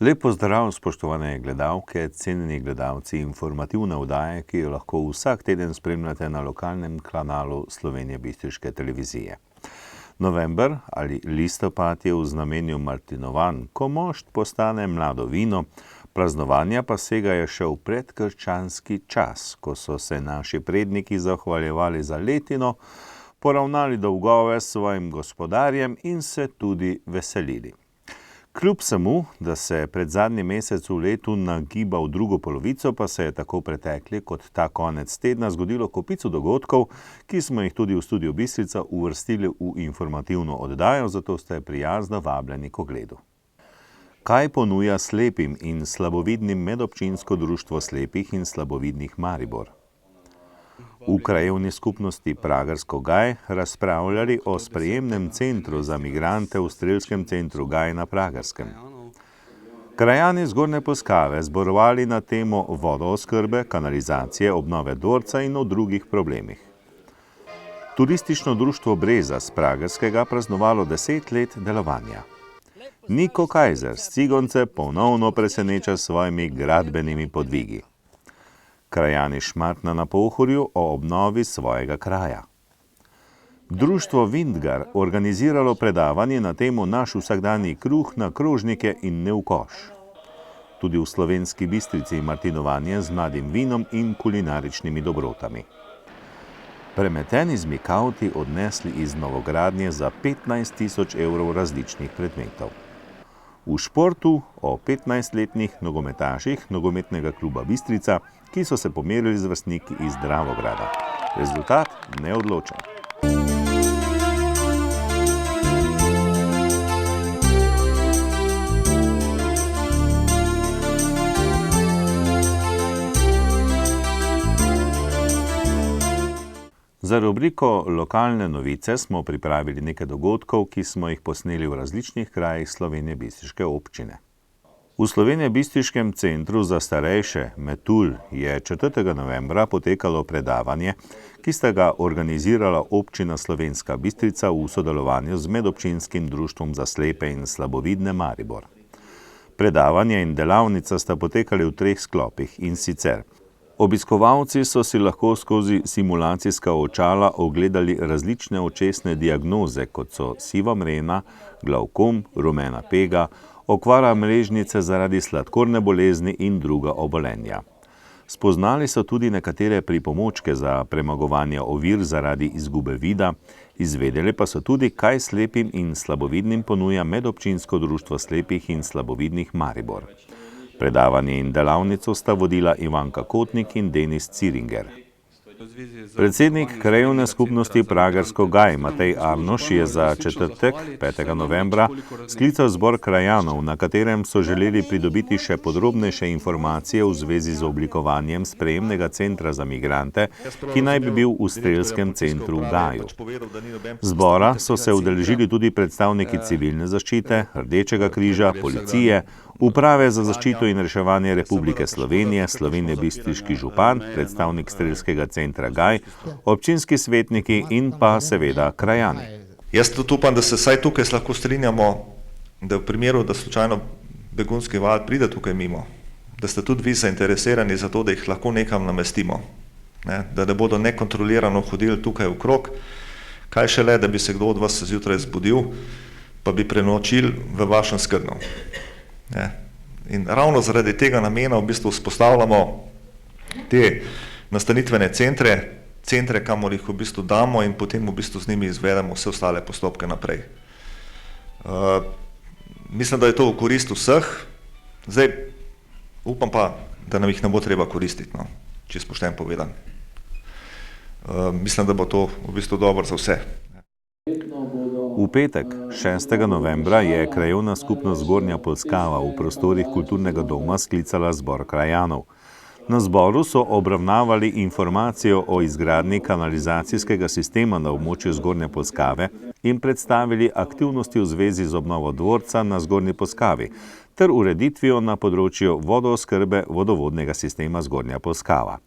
Lep pozdrav, spoštovane gledalke, cenjeni gledalci informativne oddaje, ki jo lahko vsak teden spremljate na lokalnem kanalu Slovenije Bistriške televizije. November ali listopad je v znamenju martinovanj, ko mošt postane mlado vino, praznovanja pa segajo še v predkrščanski čas, ko so se naši predniki zahvaljevali za letino, poravnali dolgove s svojim gospodarjem in se tudi veselili. Kljub samo, da se pred zadnji mesec v letu nagiba v drugo polovico, pa se je tako pretekli kot ta konec tedna zgodilo kopico dogodkov, ki smo jih tudi v studiu Bistrica uvrstili v informativno oddajo, zato ste prijazno vabljeni k ogledu. Kaj ponuja slepim in slabovidnim medobčinsko društvo slepih in slabovidnih Maribor? V krajevni skupnosti Pragersko Gaj razpravljali o sprejemnem centru za migrante v strelskem centru Gaj na Pragerskem. Krajani Zgornje Poskave zborovali na temo vodooskrbe, kanalizacije, obnove dvorca in o drugih problemih. Turistično društvo Breza z Pragerskega praznovalo 10 let delovanja. Niko Kajzer z Cigonce ponovno preseneča s svojimi gradbenimi podvigi. Krajani Šmartna na Pohorju o obnovi svojega kraja. Društvo Vintgar organiziralo predavanje na temo Naš vsakdanji kruh na krožnike in ne v koš. Tudi v Slovenski Bistrici martinovanje z mladim vinom in kulinaričnimi dobrotami. Premeteni zmikavti odnesli iz novogradnje za 15 000 evrov različnih predmetov. V športu o 15-letnih nogometaših nogometnega kluba Bistrica, ki so se pomerili z vrstniki iz Dravograda. Rezultat neodločen. Za rubriko Lokalne novice smo pripravili nekaj dogodkov, ki smo jih posneli v različnih krajih Slovenije Bistriške občine. V Slovenije Bistriškem centru za starejše Metulj je 4. novembra potekalo predavanje, ki sta ga organizirala občina Slovenska Bistrica v sodelovanju z medobčinskim društvom za slepe in slabovidne Maribor. Predavanje in delavnica sta potekali v 3 sklopih, in sicer: obiskovalci so si lahko skozi simulacijska očala ogledali različne očesne diagnoze, kot so siva mrena, glavkom, rumena pega, okvara mrežnice zaradi sladkorne bolezni in druga obolenja. Spoznali so tudi nekatere pripomočke za premagovanje ovir zaradi izgube vida, izvedeli pa so tudi, kaj slepim in slabovidnim ponuja medobčinsko društvo slepih in slabovidnih Maribor. Predavanje in delavnico sta vodila Ivanka Kotnik in Denis Ciringer. Predsednik krajevne skupnosti Pragersko Gaj Matej Arnoš je za četrtek, 5. novembra, sklical zbor krajanov, na katerem so želeli pridobiti še podrobnejše informacije v zvezi z oblikovanjem sprejemnega centra za migrante, ki naj bi bil v strelskem centru v Gaju. Zbora so se udeležili tudi predstavniki civilne zaščite, Rdečega križa, policije, Uprave za zaščito in reševanje Republike Slovenije, Slovenije Bistriški župan, predstavnik strelskega centra Gaj, občinski svetniki in pa seveda krajani. Jaz tudi upam, da se vsaj tukaj lahko strinjamo, da v primeru, da slučajno begunski val pride tukaj mimo, da ste tudi vi zainteresirani za to, da jih lahko nekam namestimo. Da ne bodo nekontrolirano hodili tukaj okrog, kaj šele, da bi se kdo od vas zjutraj zbudil, pa bi prenočil v vašem skednu. In ravno zaradi tega namena v bistvu vzpostavljamo te nastanitvene centre, kamor jih v bistvu damo in potem v bistvu z njimi izvedemo vse ostale postopke naprej. Mislim, da je to v korist vseh, zdaj upam pa, da nam jih ne bo treba koristiti, čisto pošteno povedano. Mislim, da bo to v bistvu dobro za vse. V petek, 6. novembra, je krajevna skupnost Zgornja Poskava v prostorih kulturnega doma sklicala zbor krajanov. Na zboru so obravnavali informacijo o izgradnji kanalizacijskega sistema na območju Zgornje Poskave in predstavili aktivnosti v zvezi z obnovo dvorca na Zgornji Poskavi ter ureditvijo na področju vodooskrbe vodovodnega sistema Zgornja Poskava.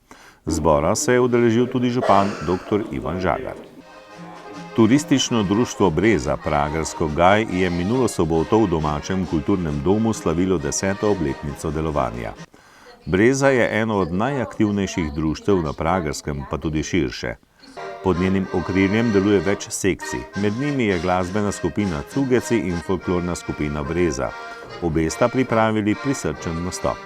Zbora se je udeležil tudi župan dr. Ivan Žagar. Turistično društvo Breza Pragersko Gaj je minulo soboto v domačem kulturnem domu slavilo 10. obletnico delovanja. Breza je eno od najaktivnejših društev na Pragerskem, pa tudi širše. Pod njenim okriljem deluje več sekcij, med njimi je glasbena skupina Cugeci in folklorna skupina Breza. Obe sta pripravili prisrčen nastop.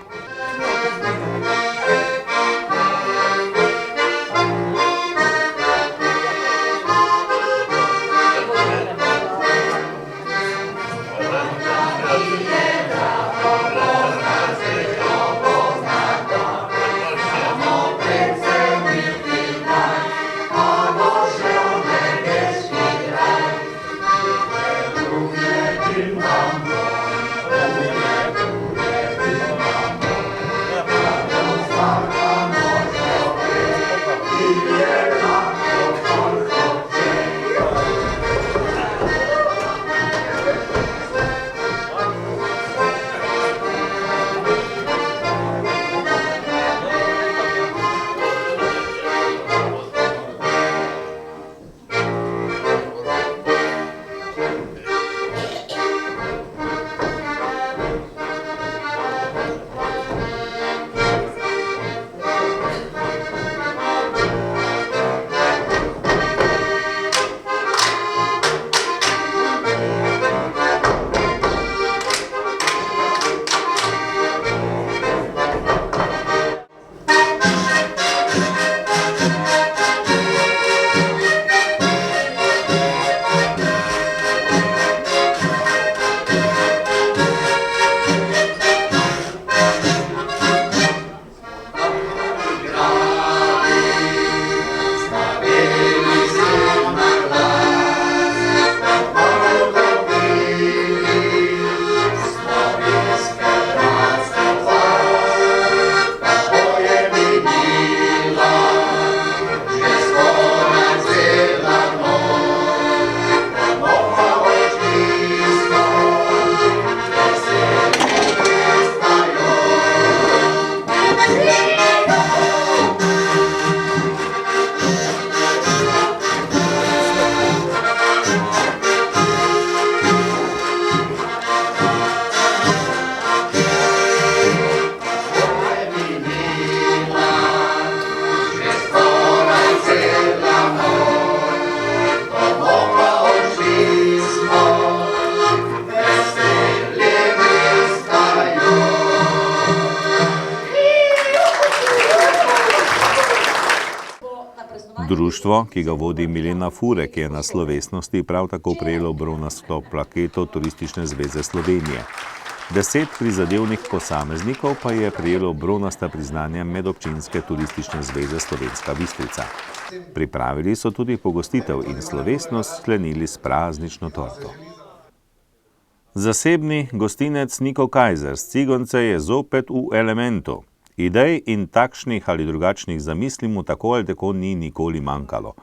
Društvo, ki ga vodi Milena Furek, je na slovesnosti prav tako prejelo bronasto plaketo Turistične zveze Slovenije. 10 prizadevnih posameznikov pa je prejelo bronasta priznanja Medobčinske turistične zveze Slovenska Bistrica. Pripravili so tudi pogostitev in slovesnost sklenili s praznično torto. Zasebni gostinec Niko Kajzer s Cigonce je zopet v elementu. Idej in takšnih ali drugačnih zamisli mu tako ali tako ni nikoli manjkalo.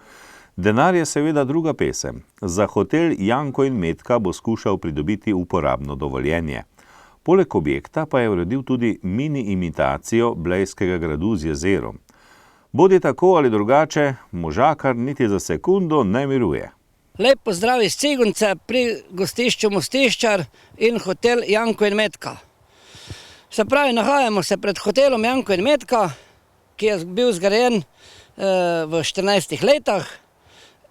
Denar je seveda druga pesem. Za hotel Janko in Metka bo skušal pridobiti uporabno dovoljenje. Poleg objekta pa je uredil tudi mini imitacijo Blejskega gradu z jezerom. Bodi tako ali drugače, možakar niti za sekundo ne miruje. Lep pozdrav iz Cigonce pri gostišču Mostiščar in hotel Janko in Metka. Se pravi, nahajamo se pred hotelom Janko in Metka, ki je bil zgrajen v 14 letih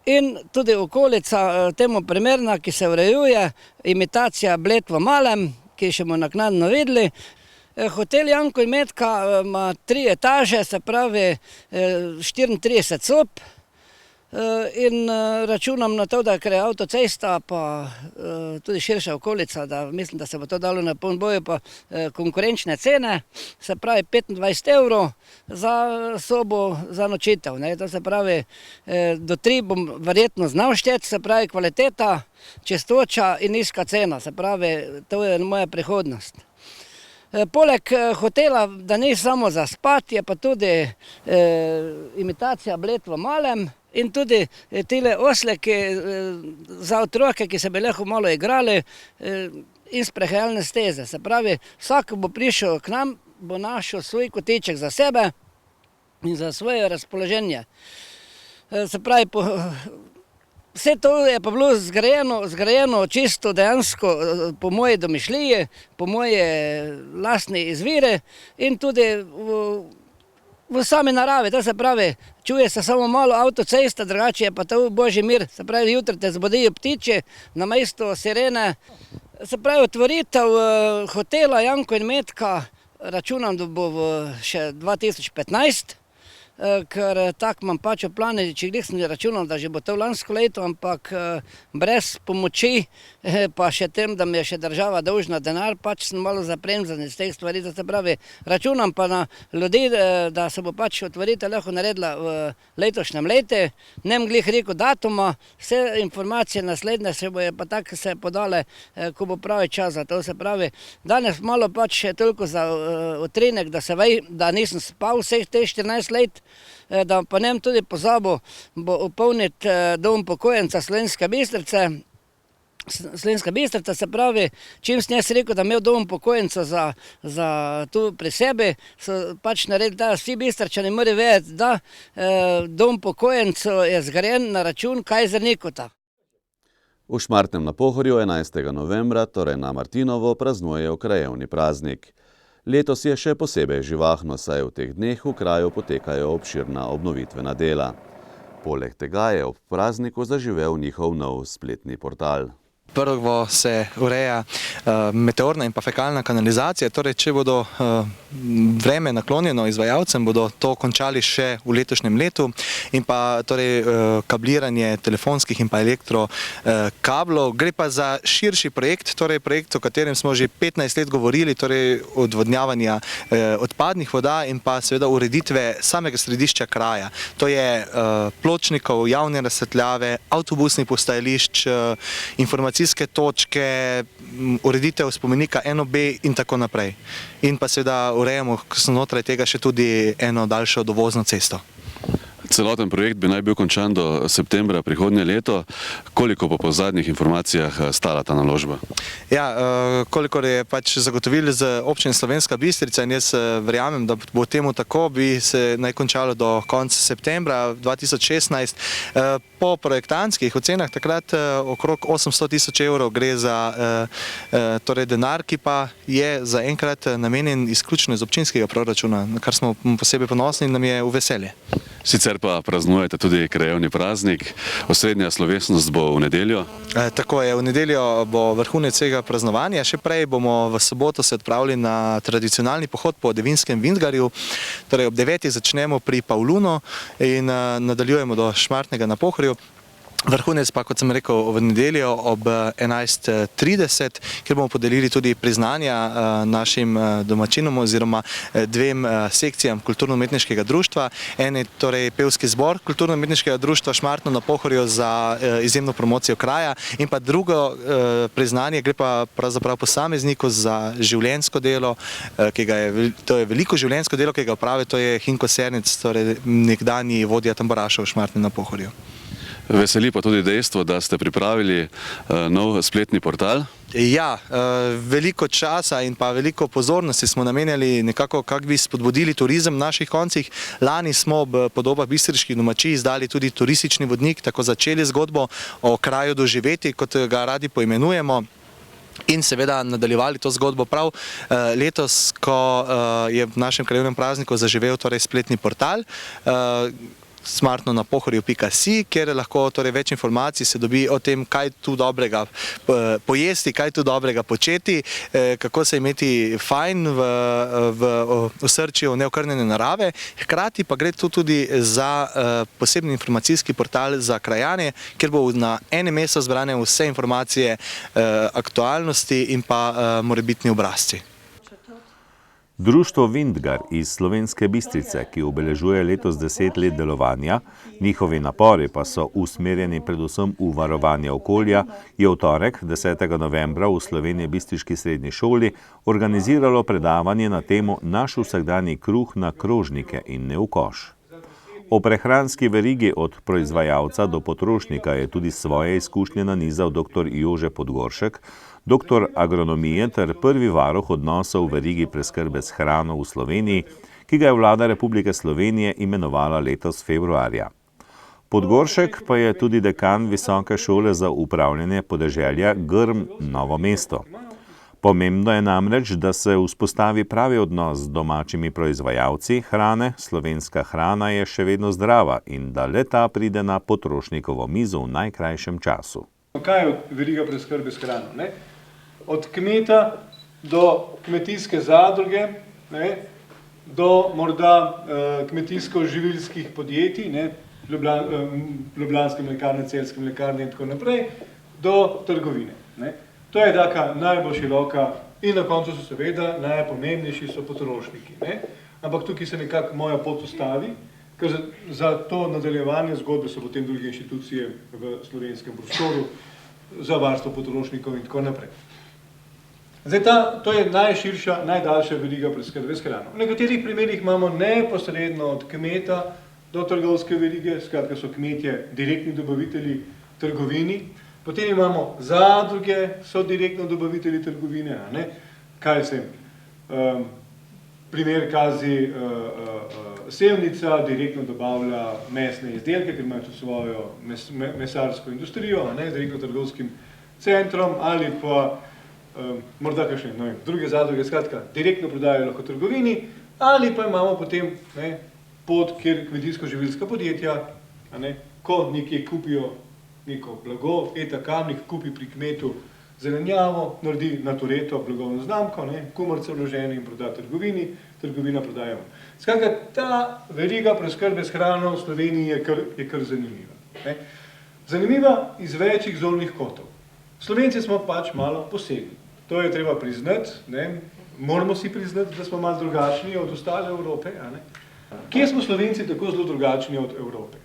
in tudi okolica temu primerna, ki se urejuje, imitacija Bled v malem, ki še bomo naknadno videli. Hotel Janko in Metka ima 3 etaže, se pravi 34 sob in računam na to, da ker je avtocesta pa tudi širša okolica, da mislim, da se bo to dalo na poln boju pa konkurenčne cene, se pravi 25 evrov za sobo za nočitev. To se pravi, do 3 bom verjetno znal šteti, se pravi kvaliteta, čistoča in nizka cena, se pravi, to je moja prihodnost. Poleg hotela, da ni samo za spati, je pa tudi imitacija Bled v malem in tudi tile osle, za otroke, ki se bi lahko malo igrali in sprehajalne steze. Se pravi, vsak bo prišel k nam, bo našel svoj kotiček za sebe in za svoje razpoloženje. Se pravi, Vse to je pa bilo zgrajeno čisto dejansko po moji domišljiji, po moje lastne izvire in tudi v sami naravi, to se pravi, čuje se samo malo avtocesta, drugače je pa to božji mir, se pravi, jutri te zbudijo ptiči, namesto sirene, se pravi, otvoritev hotela Janko in Metka, računam, da bo še 2015, ker tako imam pač v plane, če glih sem računal, da že bo to lansko leto, ampak brez pomoči, pa še tem, da mi je še država dolžna denar, pač sem malo zapremzan iz teh stvari, da se pravi, računam pa na ljudi, da se bo pač otvoritev lahko naredila v letošnjem letu, ne bom glih rekel datuma, vse informacije naslednje se bojo pa tako se podale, ko bo pravi čas za to, se pravi, danes malo pač toliko za utrinek, da se vej, da nisem spal vseh teh 14 let, da pa nem tudi pozabil, bo upolniti dom upokojenca Slovenske Bistrice. Slovenska Bistrica, se pravi, čim sem jaz rekel, da imel dom upokojenca za tu pri sebi, so pač naredili, da vsi Bistričani morajo vedeti, da dom upokojenca je zgrajen na račun Kajzernikota. V Šmartnem na Pohorju 11. novembra, torej na Martinovo, praznujejo krajevni praznik. Letos je še posebej živahno, saj v teh dneh v kraju potekajo obširna obnovitvena dela. Poleg tega je ob prazniku zaživel njihov nov spletni portal. Prvo se ureja meteorna in pa fekalna kanalizacija, torej če bodo vreme naklonjeno izvajalcem, bodo to končali še v letošnjem letu in pa torej kabliranje telefonskih in pa elektro kablov. Gre pa za širši projekt, torej projekt, o katerem smo že 15 let govorili, torej odvodnjavanja odpadnih voda in pa seveda ureditve samega središča kraja. To je pločnikov, javne razsvetljave, avtobusnih postajališč, informacijskih točke, ureditev spomenika NOB in tako naprej. In pa seveda urejamo znotraj tega še tudi eno daljšo dovozno cesto. Celoten projekt bi naj bil končan do septembra prihodnje leto. Koliko bo po zadnjih informacijah stala ta naložba? Ja, kolikor je pač zagotovili z občine Slovenska Bistrica in jaz verjamem, da bo temu tako, bi se naj končalo do konca septembra 2016. Po projektantskih ocenah takrat okrog 800 000 evrov gre za torej denar, ki pa je zaenkrat namenjen izključno iz občinskega proračuna, na kar smo posebej ponosni in nam je v veselje. Sicer pa praznujete tudi krajevni praznik. Osrednja slovesnost bo v nedeljo? Tako je, v nedeljo bo vrhunec vsega praznovanja. Še prej bomo v soboto se odpravili na tradicionalni pohod po Devinskem Vintgarju. Torej ob 9. začnemo pri Pavlunu in nadaljujemo do Šmartnega na Pohorju. Vrhunec pa, kot sem rekel, v nedeljo ob 11:30, kjer bomo podelili tudi priznanja našim domačinom oziroma dvem sekcijam kulturno-umetniškega društva. En je torej pevski zbor kulturno-umetniškega društva Šmartno na Pohorju za izjemno promocijo kraja in pa drugo priznanje gre pa pravzaprav posamezniku za življenjsko delo, to je veliko življenjsko delo, ki ga opravi, to je Hinko Sernec, torej nekdanji vodja tamburašev v Šmartnem na Pohorju. Veseli pa tudi dejstvo, da ste pripravili nov spletni portal. Ja, veliko časa in pa veliko pozornosti smo namenjali nekako, kako bi spodbudili turizem v naših koncih. Lani smo ob podobah bistriških domačij izdali tudi turistični vodnik, tako začeli zgodbo o kraju doživeti, kot ga radi poimenujemo. In seveda nadaljevali to zgodbo prav letos, ko je v našem krajevnem prazniku zaživel torej spletni portal smartnonapohorju.si, kjer lahko torej več informacij se dobi o tem, kaj tu dobrega pojesti, kaj tu dobrega početi, kako se imeti fajn v osrčju neokrnjene narave. Hkrati pa gre tu tudi za posebni informacijski portal za krajane, kjer bo na enem mestu zbrane vse informacije, aktualnosti in pa morebitni obrazci. Društvo Vintgar iz Slovenske Bistrice, ki obeležuje letos 10 let delovanja, njihovi napori pa so usmerjeni predvsem v varovanje okolja, je v torek, 10. novembra v Sloveniji Bistriški srednji šoli organiziralo predavanje na temo Naš vsakdanji kruh na krožnike in ne v koš. O prehranski verigi od proizvajalca do potrošnika je tudi svoje izkušnje nanizal dr. Jože Podgoršek, doktor agronomije ter prvi varuh odnosov v verigi preskrbe s hrano v Sloveniji, ki ga je vlada Republike Slovenije imenovala letos februarja. Podgoršek pa je tudi dekan Visoke šole za upravljanje podeželja Grm Novo mesto. Pomembno je namreč, da se vzpostavi pravi odnos z domačimi proizvajalci hrane, slovenska hrana je še vedno zdrava in da le-ta pride na potrošnikovo mizo v najkrajšem času. Kaj je veriga preskrbe s hrano? Ne? Od kmeta do kmetijske zadruge, ne? Do morda kmetijsko-živilskih podjetij, ne? Ljubljanske mlekarne, Celjske mlekarne in tako naprej, do trgovine. Ne? To je taka najbolj široka in na koncu so seveda najpomembnejši so potrošniki. Ne? Ampak tukaj se nekako moja pot ustavi, ker za to nadaljevanje zgodbe so potem druge inštitucije v slovenskem prostoru za varstvo potrošnikov in tako naprej. Zdaj to je najširša, najdaljša veriga preskrbe s hrano. V nekaterih primerih imamo neposredno od kmeta do trgovske verige, skratka so kmetje direktni dobavitelji trgovini. Potem imamo zadruge, so direktno dobavitelji trgovine, ne? Kaj sem, primer kazi Sevnica, direktno dobavlja mesne izdelke, ker imajo tudi svojo mesarsko industrijo, ne? Z direktno trgovskim centrom ali pa morda kakšne druge zadruge, skratka, direktno prodajajo lahko trgovini ali pa imamo potem pot, kjer kmetijsko-živilska podjetja, ko nekje kupijo neko blago, Eta Kamnik kupi pri kmetu zelenjavo, naredi na Toreto blagovno znamko, kumarice vložene in proda trgovini, trgovina prodaja. Skratka, ta veriga preskrbe s hrano v Sloveniji je kar zanimiva. Ne? Zanimiva iz večjih zornih kotov. Slovenci smo pač malo posebni. To je treba priznati, ne? Moramo si priznati, da smo malo drugačni od ostale Evrope. Kje smo Slovenci tako zelo drugačni od Evrope?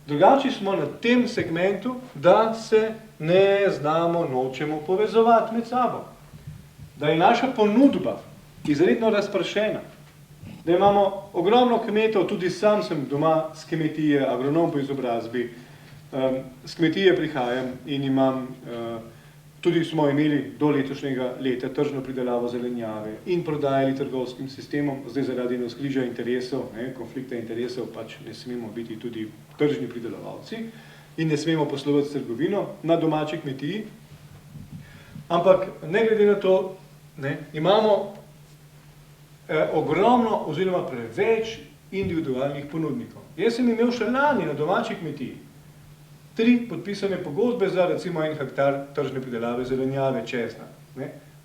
Drugači smo na tem segmentu, da se ne znamo, nočemo povezovati med sabo. Da je naša ponudba izredno razpršena. Da imamo ogromno kmetov, tudi sam sem doma z kmetije, agronom po izobrazbi, z kmetije prihajam in imam, tudi smo imeli do letošnjega leta tržno pridelavo zelenjave in prodajali trgovskim sistemom, zdaj zaradi navzkrižja interesov, konflikta interesov, pač ne smemo biti tudi tržni pridelovalci in ne smemo poslovati s trgovino na domači kmetiji. Ampak ne glede na to, imamo ogromno oziroma preveč individualnih ponudnikov. Jaz sem imel še lani na domači kmetiji 3 podpisane pogodbe za recimo 1 hektar tržne pridelave zelenjave, česna.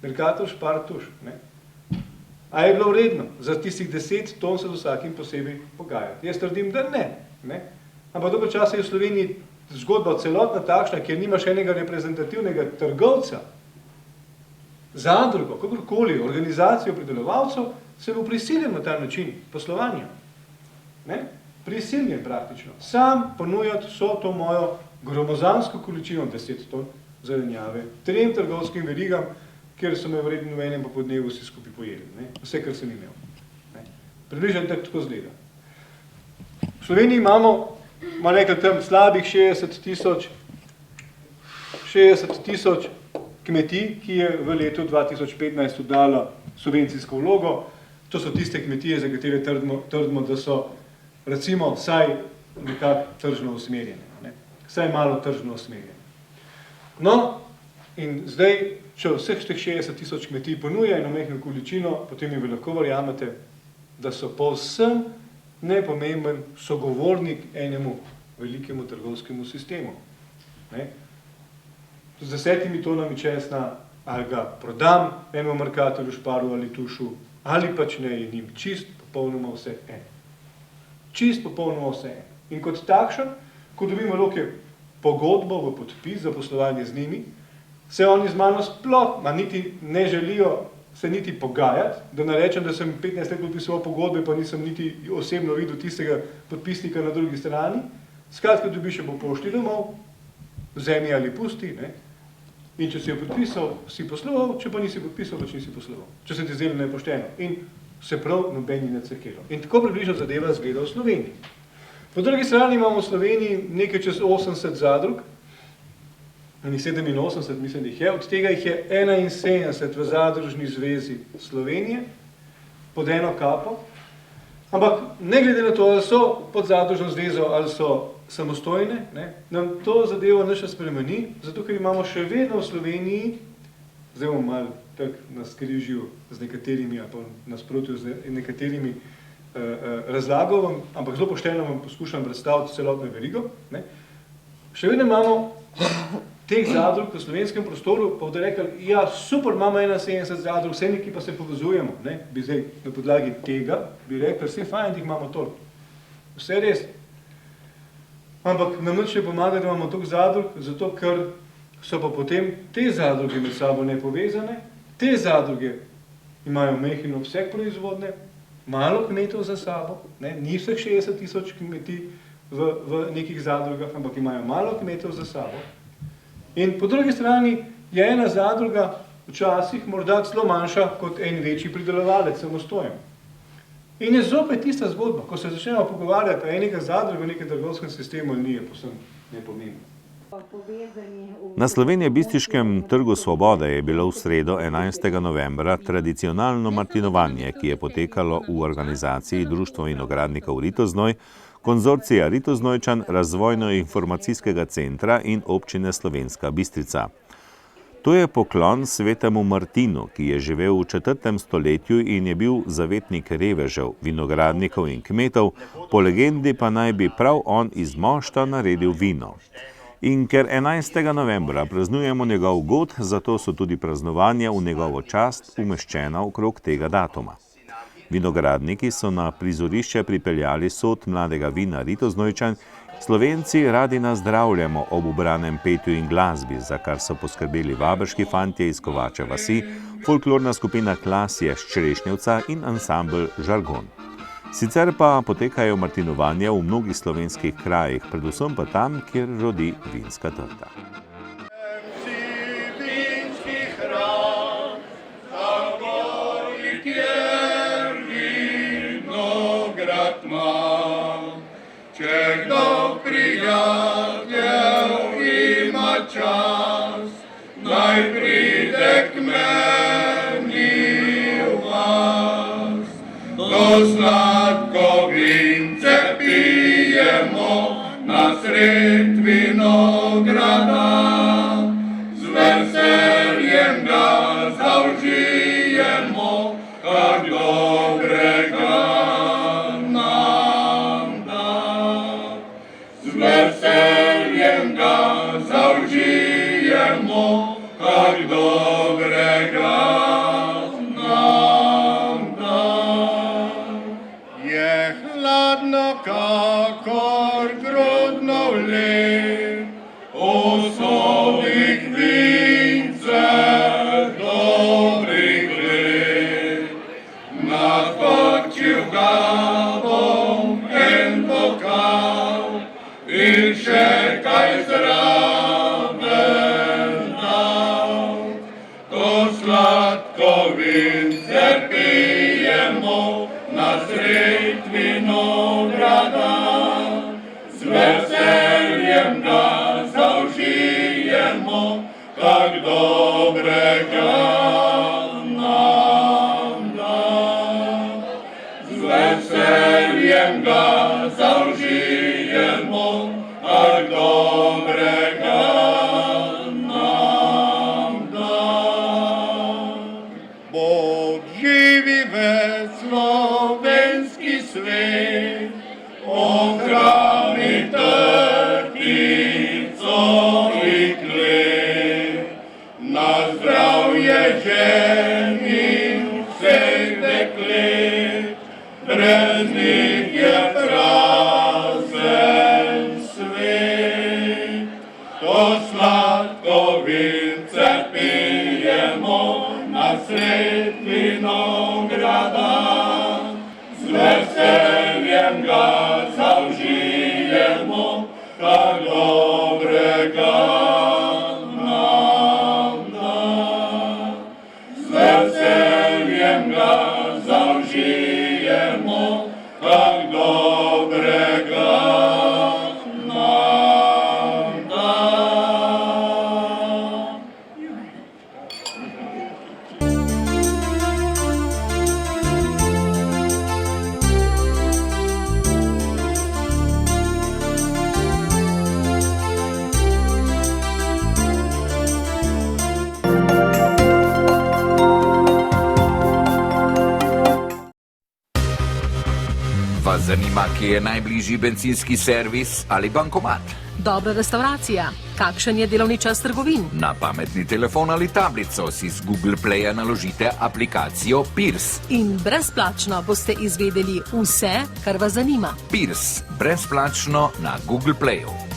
Mercator, Spar, Tuš. A je bilo vredno za tistih 10 ton se z vsakim posebej pogajati? Jaz trdim, da ne. Ampak dolgo časa je v Sloveniji zgodba celotna takšna, kjer nimaš enega reprezentativnega trgovca, zadrugo, kakorkoli, organizacijo pridelovalcev, se bo prisiljen na ta način poslovanja. Prisiljen praktično. Sam ponujati vso to mojo gromozansko količino 10 ton zelenjave 3 trgovskim verigam, kjer so me vredno v enem popodnevu vsi skupaj pojeli. Vse, kar sem imel. Približno tako zgleda. V Sloveniji imamo, rekli tam, slabih 60 tisoč kmetij, ki je v letu 2015 oddala subvencijsko vlogo. To so tiste kmetije, za katere trdimo, da so recimo vsaj nekako tržno usmerjene, vsaj malo tržno usmerjene. No, in zdaj, če vseh 60 tisoč kmetij ponuja eno majhno količino, potem mi lahko verjamete, da so povsem nepomemben sogovornik enemu velikemu trgovskemu sistemu. Z 10 tonami česna ali ga prodam enemu Mercatorju, Sparu ali Tušu, ali pač ne, je njim čist popolnoma vse eno. Čist popolnoma vse. In kot takšen, ko dobimo roke pogodbo v podpis za poslovanje z njimi, se oni z mano sploh niti ne želijo se niti pogajati, da ne rečem, da sem 15 let podpisoval pogodbe, pa nisem niti osebno videl tistega podpisnika na drugi strani. Skratka, dobiš jo po pošti domov, vzemi ali pusti, in če si jo podpisal, si posloval, če pa nisi podpisal, pač nisi posloval. Če se ti zdelo nepošteno. In se prav nobeni ne cekelo. In tako približno zadeva zgleda v Sloveniji. Po drugi strani imamo v Sloveniji nekaj čez 80 zadrug, 87 mislim, da jih je, od tega jih je 71 v Zadružni zvezi Slovenije, pod eno kapo. Ampak ne glede na to, ali so pod zadružno zvezo ali so samostojne, ne, nam to zadevo nič ne spremeni, zato ker imamo še vedno v Sloveniji, zdaj bomo malo tak na skrižju z nekaterimi, ali pa nasprotju z nekaterimi razlago, ampak zelo pošteno vam poskušam predstaviti celotno verigo. Ne. Še vedno imamo teh zadrug v slovenskem prostoru, pa bodo rekli, ja, super, imamo 71 zadrug, vse neki pa se povezujemo, ne, bi zdaj na podlagi tega, bi rekli, vse fajn, da jih imamo toliko. Vse res. Ampak nam nič ne pomaga, da imamo toliko zadrug, zato ker so pa potem te zadruge med sabo nepovezane, te zadruge imajo majhen obseg proizvodne, malo kmetov za sabo, ne, ni vseh 60 000 kmetij v nekih zadrugah, ampak imajo malo kmetov za sabo. In po drugi strani je ena zadruga včasih morda celo manjša kot en večji pridelovalec, samostojen. In je zopet tista zgodba, ko se začnemo pogovarjati, a je neka zadruga v nekem trgovskem sistemu ali ni, je povsem nepomembno. Na slovenjebistriškem Trgu Svobode je bilo v sredo 11. novembra tradicionalno martinovanje, ki je potekalo v organizaciji Društvo vinogradnikov Ritoznoj, konzorcija Ritoznojčan, Razvojno-informacijskega centra in občine Slovenska Bistrica. To je poklon svetemu Martinu, ki je živel v 4. stoletju in je bil zavetnik revežev, vinogradnikov in kmetov, po legendi pa naj bi prav on iz mošta naredil vino. In ker 11. novembra praznujemo njegov god, zato so tudi praznovanja v njegovo čast umeščena okrog tega datuma. Vinogradniki so na prizorišče pripeljali sod mladega vina Ritoznojčan, Slovenci radi nazdravljamo ob ubranem petju in glasbi, za kar so poskrbeli vabrški fantje iz Kovače vasi, folklorna skupina Klasje s Črešnjevca in ansambel Žargon. Sicer pa potekajo martinovanja v mnogih slovenskih krajih, predvsem pa tam, kjer rodi vinska trta. Če kdo prijatelj ima čas, naj pride k meni v vas. To sladko vince pijemo na sred vinograda, z veseljem ga zaužijemo, kak dobrega. Veseljem ga zaužijemo, kak dobrega nam da. Je hladno kakor grudno led, osovih vince dobrih let. Nakočil ga bom en pokal, in še kaj zraven dal. To sladko vince pijemo na sred vinograda, z veseljem ga zaužijemo, kak dobrega nam da. Z veseljem ga zaužijemo, kak dobrega nam da. Bog živi ves slovenski svet, ohrani trtico in klet. Na zdravje žen in vseh deklet, brez njih je prazen svet. To sladko vince pijemo na sred vinograda, z veseljem ga zaužijemo, kak dobrega nam da. Z veseljem ga zaužijemo, kak dobrega nam da. zanima, kje je najbližji bencinski servis ali bankomat. Dobra restauracija. Kakšen je delovni čas trgovin? Na pametni telefon ali tablico si z Google Playa naložite aplikacijo Pirs. In brezplačno boste izvedeli vse, kar vas zanima. Pirs, brezplačno na Google Playu.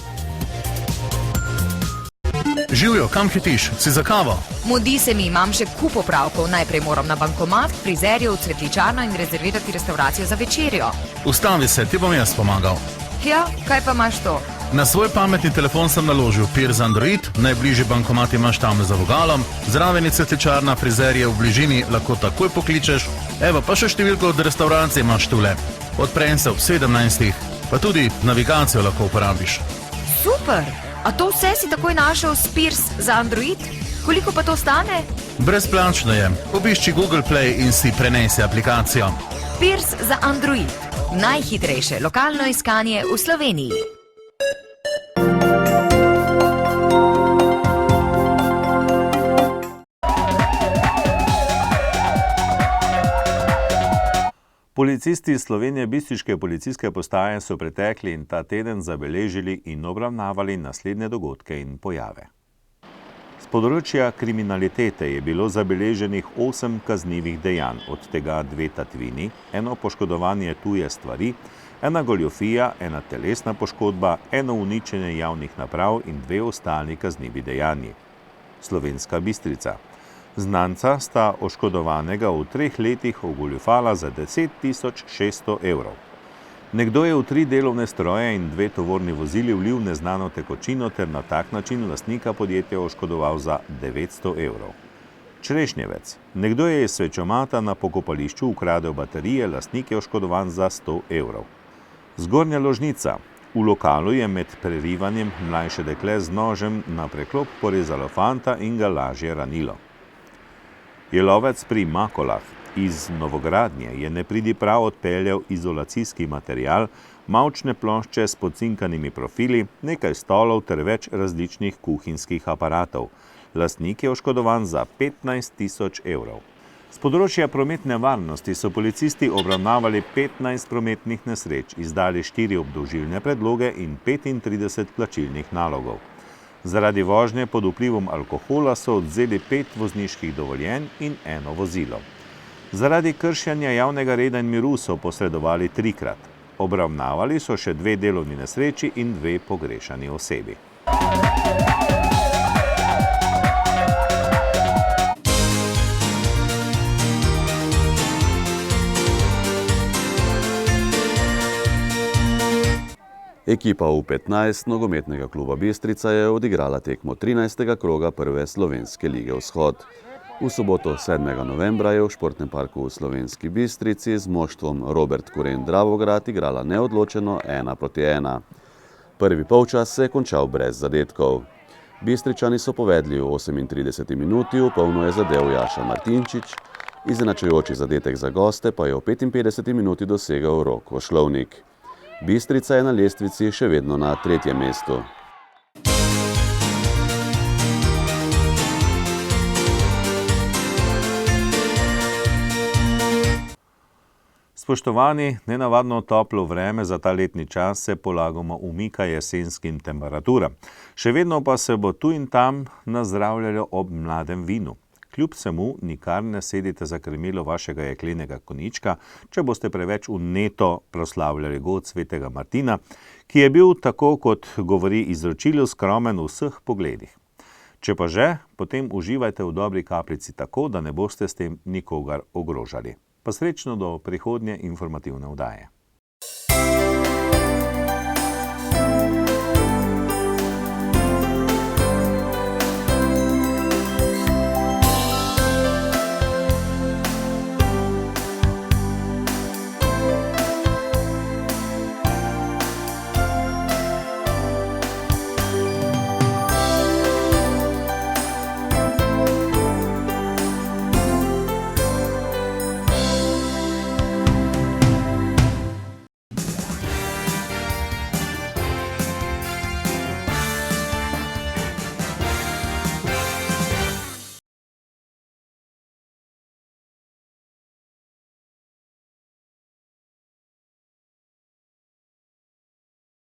Živjo, kam hitiš? Si za kavo? Mudi se mi, imam še kup opravkov. Najprej moram na bankomat, k frizerju, v cvetličarno in rezervirati restauracijo za večerjo. Ustavi se, ti bom jaz pomagal. Ja, kaj pa imaš to? Na svoj pametni telefon sem naložil Pirs Android, najbližji bankomat imaš tam za vogalom, zraven je cvetličarna, frizerje v bližini, lahko takoj pokličeš. Evo, pa še številko od restauracije imaš tule. Odprem se ob 17. Pa tudi navigacijo lahko uporabiš. Super! A to vse si takoj našel s Pirs za Android? Koliko pa to stane? Brezplačno je. Obišči Google Play in si prenesi aplikacijo. Pirs za Android. Najhitrejše lokalno iskanje v Sloveniji. Policisti Slovenije bistriške policijske postaje so pretekli in ta teden zabeležili in obravnavali naslednje dogodke in pojave. Z področja kriminalitete je bilo zabeleženih 8 kaznivih dejanj, od tega 2 tatvini, 1 poškodovanje tuje stvari, 1 goljofija, 1 telesna poškodba, 1 uničenje javnih naprav in 2 ostali kaznivi dejanji. Slovenska Bistrica. Znanca sta oškodovanega v 3 letih ogoljufala za 10.600 evrov. Nekdo je v 3 delovne stroje in 2 tovorni vozili vlil neznano tekočino ter na tak način lastnika podjetja oškodoval za 900 evrov. Črešnjevec. Nekdo je iz svečomata na pokopališču ukradel baterije, lastnik je oškodovan za 100 evrov. Zgornja Ložnica. V lokalu je med prerivanjem mlajše dekle z nožem na preklop porezalo fanta in ga lažje ranilo. Jelovec pri Makolah. Iz novogradnje je nepridiprav odpeljal izolacijski material, mavčne plošče s pocinkanimi profili, nekaj stolov ter več različnih kuhinjskih aparatov. Lastnik je oškodovan za 15.000 evrov. Z področja prometne varnosti so policisti obravnavali 15 prometnih nesreč, izdali 4 obdolžilne predloge in 35 plačilnih nalogov. Zaradi vožnje pod vplivom alkohola so odvzeli 5 vozniških dovoljenj in 1 vozilo. Zaradi kršenja javnega reda in miru so posredovali 3-krat. Obravnavali so še 2 delovni nesreči in 2 pogrešani osebi. Ekipa U15 nogometnega kluba Bistrica je odigrala tekmo 13. kroga prve slovenske lige Vzhod. V soboto 7. novembra je v športnem parku v Slovenski Bistrici z moštvom Robert Koren Dravograd igrala neodločeno 1-1. Prvi polčas se je končal brez zadetkov. Bistričani so povedli v 38. minuti, v polno je zadel Jaša Martinčič, izenačujoči zadetek za goste pa je v 55. minuti dosegel Rok Ošlovnik. Bistrica je na lestvici še vedno na 3. mestu. Spoštovani, nenavadno toplo vreme za ta letni čas se polagoma umika jesenskim temperaturam. Še vedno pa se bo tu in tam nazdravljalo ob mladem vinu. Kljub vsemu nikar ne sedite za krmilo vašega jeklenega konjička, če boste preveč vneto proslavljali god svetega Martina, ki je bil, tako kot govori izročilo, skromen v vseh pogledih. Če pa že, potem uživajte v dobri kapljici tako, da ne boste s tem nikogar ogrožali. Pa srečno do prihodnje informativne oddaje.